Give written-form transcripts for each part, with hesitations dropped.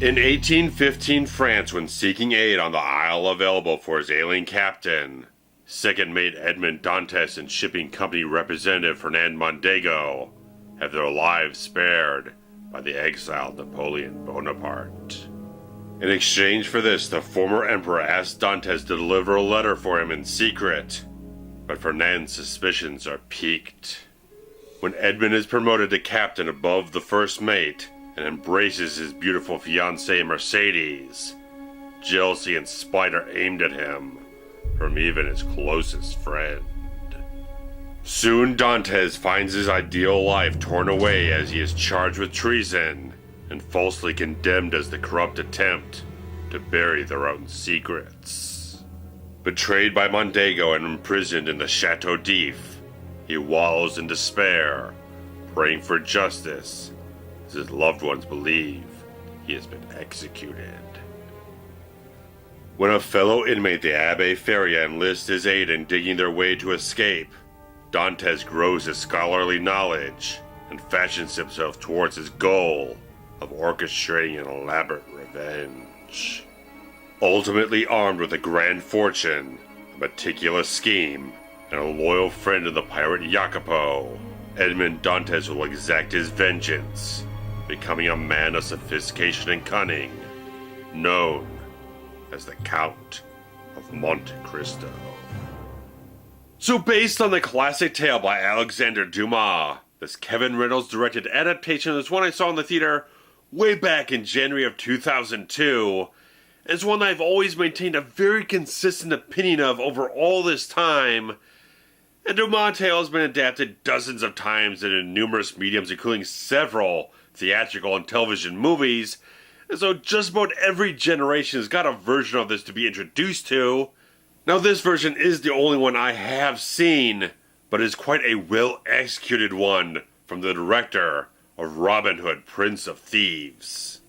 In 1815 France, when seeking aid on the Isle of Elba for his ailing captain, second mate Edmond Dantes and shipping company representative Fernand Mondego have their lives spared by the exiled Napoleon Bonaparte. In exchange for this, the former emperor asked Dantes to deliver a letter for him in secret, but Fernand's suspicions are piqued. When Edmond is promoted to captain above the first mate and embraces his beautiful fiancée Mercedes, jealousy and spite are aimed at him from even his closest friend. Soon Dantes finds his ideal life torn away as he is charged with treason and falsely condemned as the corrupt attempt to bury their own secrets. Betrayed by Mondego and imprisoned in the Chateau d'If, he wallows in despair, praying for justice as his loved ones believe he has been executed. When a fellow inmate, the Abbé Feria, enlists his aid in digging their way to escape, Dantes grows his scholarly knowledge and fashions himself towards his goal of orchestrating an elaborate revenge. Ultimately armed with a grand fortune, a meticulous scheme, and a loyal friend of the pirate Jacopo, Edmond Dantes will exact his vengeance, becoming a man of sophistication and cunning, known as the Count of Monte Cristo. So based on the classic tale by Alexander Dumas, this Kevin Reynolds directed adaptation is one I saw in the theater way back in January of 2002, and it's one that I've always maintained a very consistent opinion of over all this time. And Dumas' tale has been adapted dozens of times and in numerous mediums, including several theatrical and television movies, and so just about every generation has got a version of this to be introduced to. Now this version is the only one I have seen, but is quite a well-executed one from the director of Robin Hood, Prince of Thieves.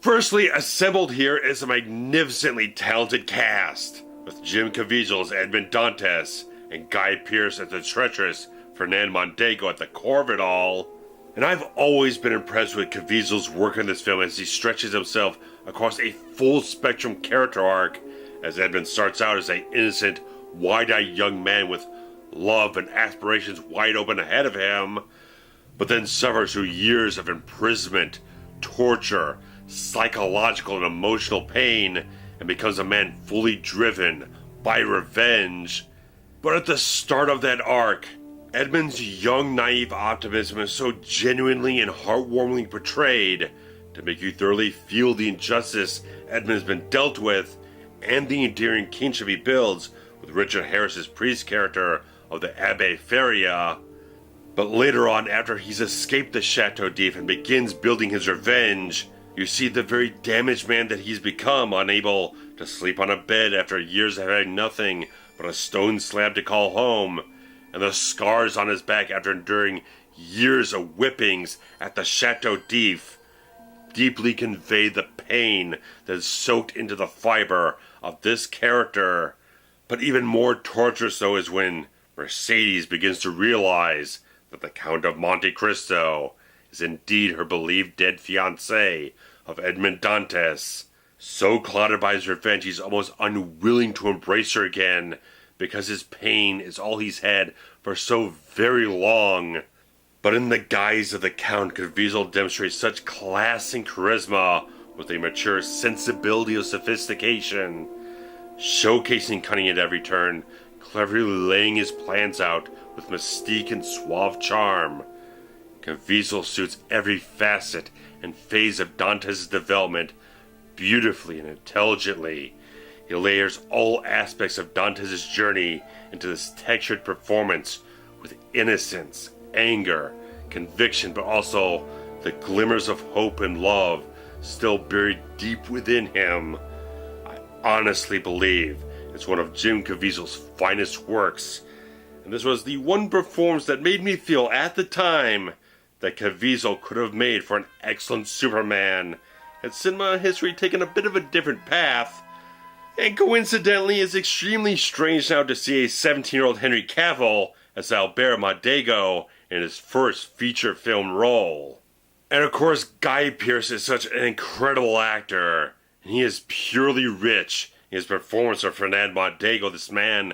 Firstly, assembled here is a magnificently talented cast, with Jim Caviezel as Edmond Dantes and Guy Pearce as the treacherous Fernand Mondego at the core of it all. And I've always been impressed with Caviezel's work in this film as he stretches himself across a full-spectrum character arc, as Edmund starts out as an innocent, wide-eyed young man with love and aspirations wide open ahead of him, but then suffers through years of imprisonment, torture, psychological and emotional pain, and becomes a man fully driven by revenge. But at the start of that arc, Edmund's young, naive optimism is so genuinely and heartwarmingly portrayed to make you thoroughly feel the injustice Edmund's been dealt with and the endearing kinship he builds with Richard Harris's priest character of the Abbé Feria. But later on, after he's escaped the Chateau d'If and begins building his revenge, you see the very damaged man that he's become, unable to sleep on a bed after years of having nothing but a stone slab to call home, and the scars on his back after enduring years of whippings at the Chateau d'If deeply convey the pain that is soaked into the fiber of this character. But even more torturous, though, is when Mercedes begins to realize that the Count of Monte Cristo is indeed her believed dead fiancé of Edmond Dantes, so clouded by his revenge he's almost unwilling to embrace her again, because his pain is all he's had for so very long. But in the guise of the Count, Caviezel demonstrates such class and charisma with a mature sensibility of sophistication, showcasing cunning at every turn, cleverly laying his plans out with mystique and suave charm. Caviezel suits every facet and phase of Dantes' development beautifully and intelligently. He layers all aspects of Dantes' journey into this textured performance with innocence, anger, conviction, but also the glimmers of hope and love still buried deep within him. I honestly believe it's one of Jim Caviezel's finest works, and this was the one performance that made me feel at the time that Caviezel could have made for an excellent Superman, had cinema history taken a bit of a different path. And coincidentally, it's extremely strange now to see a 17-year-old Henry Cavill as Albert Mondego in his first feature film role. And of course, Guy Pearce is such an incredible actor. And he is purely rich in his performance of Fernand Mondego, this man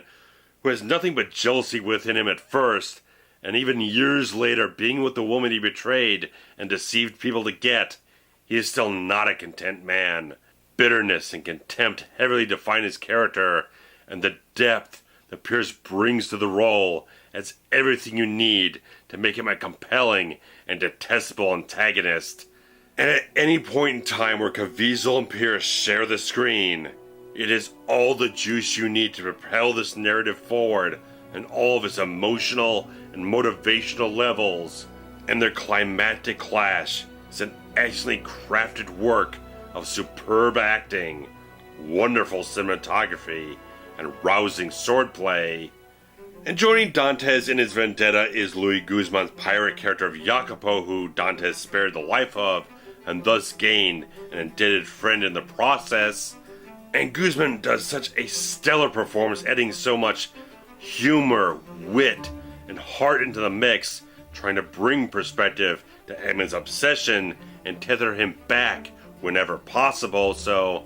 who has nothing but jealousy within him at first, and even years later, being with the woman he betrayed and deceived people to get, he is still not a content man. Bitterness and contempt heavily define his character, and the depth that Pearce brings to the role adds everything you need to make him a compelling and detestable antagonist. And at any point in time where Caviezel and Pearce share the screen, it is all the juice you need to propel this narrative forward on all of its emotional and motivational levels. And their climactic clash is an excellently crafted work of superb acting, wonderful cinematography, and rousing swordplay. And joining Dantes in his vendetta is Luis Guzman's pirate character of Jacopo, who Dantes spared the life of, and thus gained an indebted friend in the process. And Guzman does such a stellar performance, adding so much humor, wit, and heart into the mix, trying to bring perspective to Edmund's obsession and tether him back whenever possible. So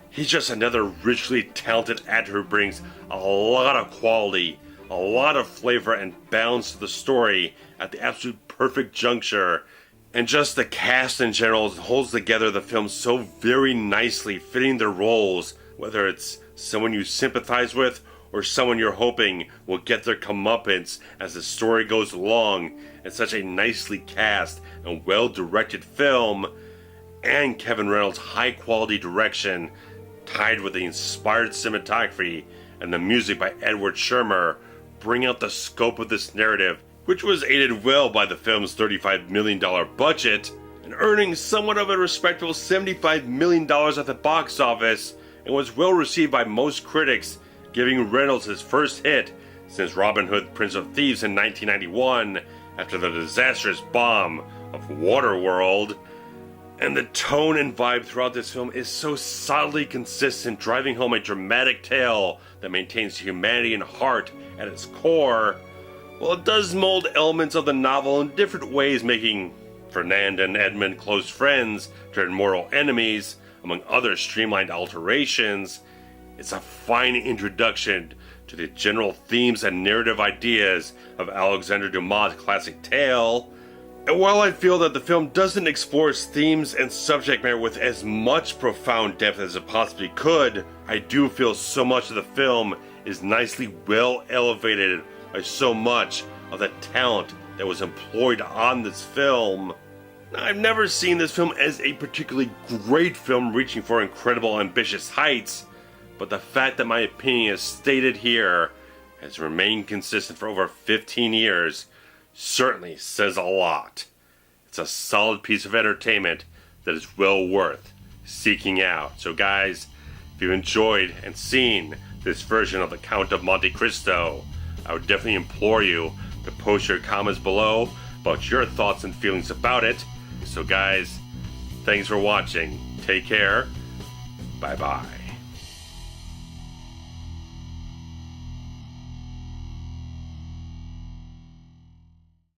he's just another richly talented actor who brings a lot of quality, a lot of flavor and balance to the story at the absolute perfect juncture. And just the cast in general holds together the film so very nicely, fitting their roles, whether it's someone you sympathize with or someone you're hoping will get their comeuppance as the story goes along. It's such a nicely cast and well-directed film, and Kevin Reynolds' high-quality direction, tied with the inspired cinematography and the music by Edward Shermer, bring out the scope of this narrative, which was aided well by the film's $35 million budget, and earning somewhat of a respectable $75 million at the box office, and was well received by most critics, giving Reynolds his first hit since Robin Hood, Prince of Thieves in 1991, after the disastrous bomb of Waterworld. And the tone and vibe throughout this film is so solidly consistent, driving home a dramatic tale that maintains humanity and heart at its core. Well, it does mold elements of the novel in different ways, making Fernand and Edmund close friends turned mortal enemies, among other streamlined alterations. It's a fine introduction to the general themes and narrative ideas of Alexandre Dumas' classic tale. And while I feel that the film doesn't explore its themes and subject matter with as much profound depth as it possibly could, I do feel so much of the film is nicely well elevated by so much of the talent that was employed on this film. Now, I've never seen this film as a particularly great film reaching for incredible ambitious heights, but the fact that my opinion is stated here has remained consistent for over 15 years certainly says a lot. It's a solid piece of entertainment that is well worth seeking out. So guys, if you've enjoyed and seen this version of the Count of Monte Cristo, I would definitely implore you to post your comments below about your thoughts and feelings about it. So guys, thanks for watching. Take care. Bye bye.